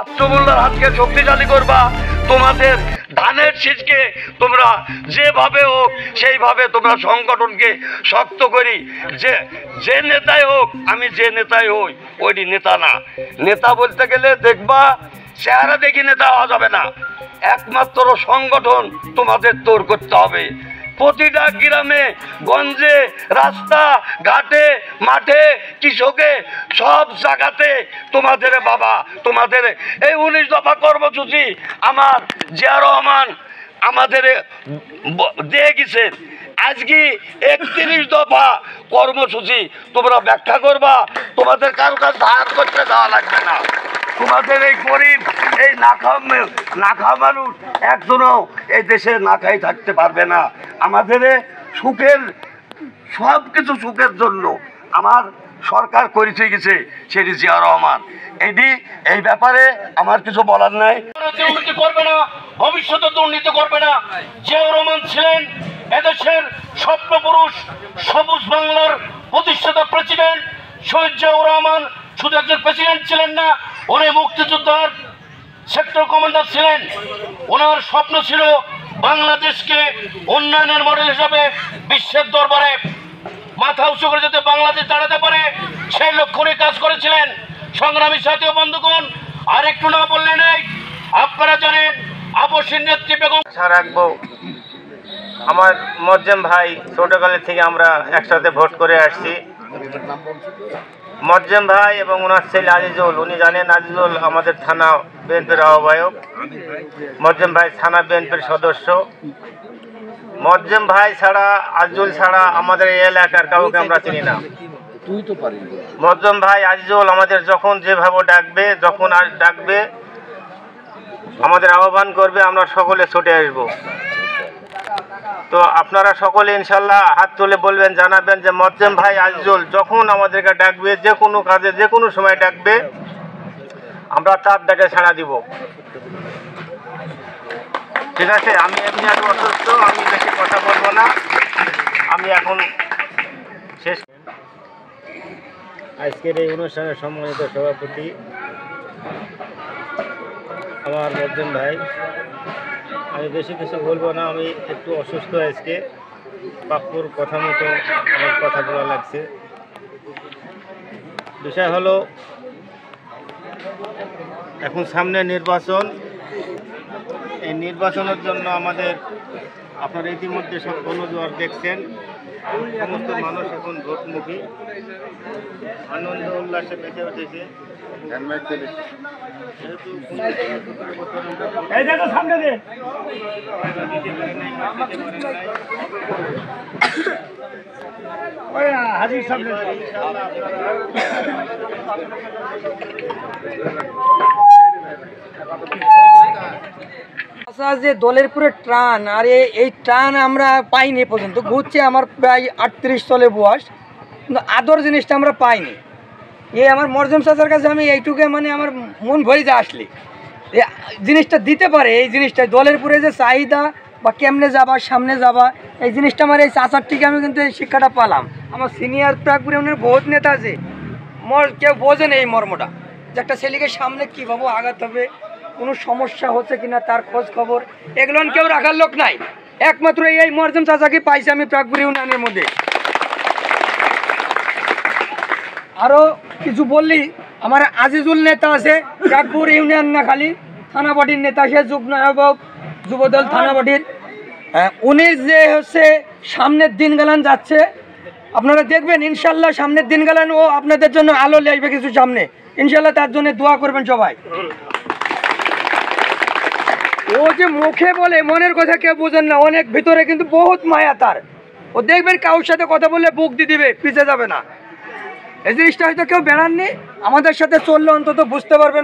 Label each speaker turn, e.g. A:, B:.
A: আত্মমূল্যের হাতকে শক্তিশালী করবা। তোমাদের ধানের শীষকে তোমরা যেভাবে হোক সেইভাবে তোমরা সংগঠনকে শক্ত করি। যে নেতাই হোক, আমি যে নেতাই হই ওইটি নেতা না। নেতা বলতে গেলে দেখবা চেহারা দেখি নেতা হওয়া যাবে না, একমাত্র সংগঠন তোমাদের তৈরি করতে হবে। প্রতিটা গ্রামে গঞ্জে, রাস্তা ঘাটে, মাঠে, কৃষকে, সব জায়গাতে তোমাদের বাবা, তোমাদের এই 19 দফা কর্মসূচি আমার জিয়া রহমান আমাদের দিয়ে গেছে। আজকে 31 দফা কর্মসূচি তোমরা ব্যাখ্যা করবা। তোমাদের কারো কাছে ধার করতে দেওয়া লাগবে না। তোমাদের এই গরিব, এই না খাওয়া মানুষ একজনও এই দেশে না খাই থাকতে পারবে না। আমাদের সুখের সব কিছু সুখের জন্য আমার সরকার করেছে গেছে সেটি জিয়া রহমান। এই ব্যাপারে আমার কিছু বলার নাই।
B: দুর্নীতি করবে না, ভবিষ্যতে দুর্নীতি করবে না। জিয়া রহমান ছিলেন এদেশের স্বপ্নপুরুষ, সবুজ বাংলার প্রতিষ্ঠাতা প্রেসিডেন্ট। শহীদ জিয়াউর রহমান শুধু একজন প্রেসিডেন্ট ছিলেন না, উনি মুক্তিযোদ্ধার সেক্টর কমান্ডার ছিলেন। ওনার স্বপ্ন ছিল বাংলাদেশকে উন্নয়নের মডেল হিসাবে বিশ্বের দরবারে মাথা উঁচু করে যাতে বাংলাদেশ দাঁড়াতে পারে, সেই লক্ষ্য নিয়ে কাজ করেছিলেন। সংগ্রামী সাথী ও বন্ধুগণ, আর একটু না বললে নেই, আপনারা জানেন আপসীর নেত্রী বেগম
C: রাখবো। আমার মজ্জেম ভাই ছোটকালের থেকে আমরা একসাথে ভোট করে আসছি। মজ্জেম ভাই এবং ওনার ছেলে আজিজুল, উনি জানেন আজিজুল আমাদের থানা বিএনপির আহ্বায়ক, মজ্জেম ভাই থানা বিএনপির সদস্য। মজ্জেম ভাই ছাড়া, আজিজুল ছাড়া আমাদের এই এলাকার কাউকে আমরা চিনি না। মজ্জেম ভাই আজিজুল আমাদের যখন যেভাবে ডাকবে, যখন আর ডাকবে আমাদের আহ্বান করবে, আমরা সকলে ছুটে আসবো। তো আপনারা সকলে ইনশাল্লাহ হাত তুলে বলবেন, জানাবেন যে মজ্জেম ভাই আজিজুল যখন আমাদেরকে ডাকবে, যে কোনো কাজে যে কোনো সময় ডাকবে, আমরা তার ডাকে সাড়া দিব। ঠিক আছে? আমি এমনি একটু অসুস্থ, আমি বেশি কথা বলবো না। আমি এখন শেষ। আজকের এই অনুষ্ঠানের সম্মানিত সভাপতি আমার মজ্জেম ভাই, আমি বেশি কিছু বলবো না, আমি একটু অসুস্থ আজকে। পাপ্পুর কথা মতো আমার কথা বলা লাগছে। বিষয় হলো এখন সামনে নির্বাচন। এই নির্বাচনের জন্য আমাদের, আপনারা ইতিমধ্যে সব গণজোয়ার দেখছেন, সমস্ত মানুষ এখন ভোটমুখী, আনন্দ উল্লাসে বেঁচে উঠেছে।
D: যে দলের পুরো ট্রান, আর এই ট্রান আমরা পাইনি পর্যন্ত। ঘুরছে আমার প্রায় 38 চলে বয়স, কিন্তু আদর জিনিসটা আমরা পাইনি। আমার মরজম চাচার কাছে আমি এইটুকু মানে আমার মন ভরে যা আসলে এই জিনিসটা দিতে পারে। এই জিনিসটা দলের পুরে যে চাহিদা বা কেমনে যাবা, সামনে যাবা, এই জিনিসটা আমার এই চাচার থেকে আমি কিন্তু এই শিক্ষাটা পেলাম। আমার সিনিয়র প্রাকপুরে উনি বহুত নেতা আছে, কেউ বোঝেন এই মর্মটা যে একটা ছেলেকে সামনে কীভাবে আগাতে হবে, কোনো সমস্যা হচ্ছে কিনা তার খোঁজ খবর, এগুলো কেউ রাখার লোক নাই। একমাত্র এই মরজম চাচাকে পাইছি আমি প্রাকপুর ইউনিয়নের মধ্যে। আরও কিছু বললি, আমার আজিজুল নেতা আছে প্রাকপুর ইউনিয়ন, না খালি থানাবাটির নেতা, সে যুগ্ম যুবদল থানাবাটির। উনি যে হচ্ছে সামনের দিন গেলান যাচ্ছে, আপনারা দেখবেন ইনশাল্লাহ সামনের দিন গেলান ও আপনাদের জন্য আলো আসবে কিছু সামনে, ইনশাল্লাহ তার জন্য দোয়া করবেন সবাই। ও যে মুখে বলে মনের কথা কেউ বোঝেন না, অনেক ভিতরে কিন্তু বহুত মায়া তার। ও দেখবেন কারোর সাথে কথা বললে বুক দিয়ে দিবে, পিছিয়ে যাবে না। এই জিনিসটা হয়তো কেউ বেড়াননি, আমাদের সাথে চললে অন্তত বুঝতে পারবেন।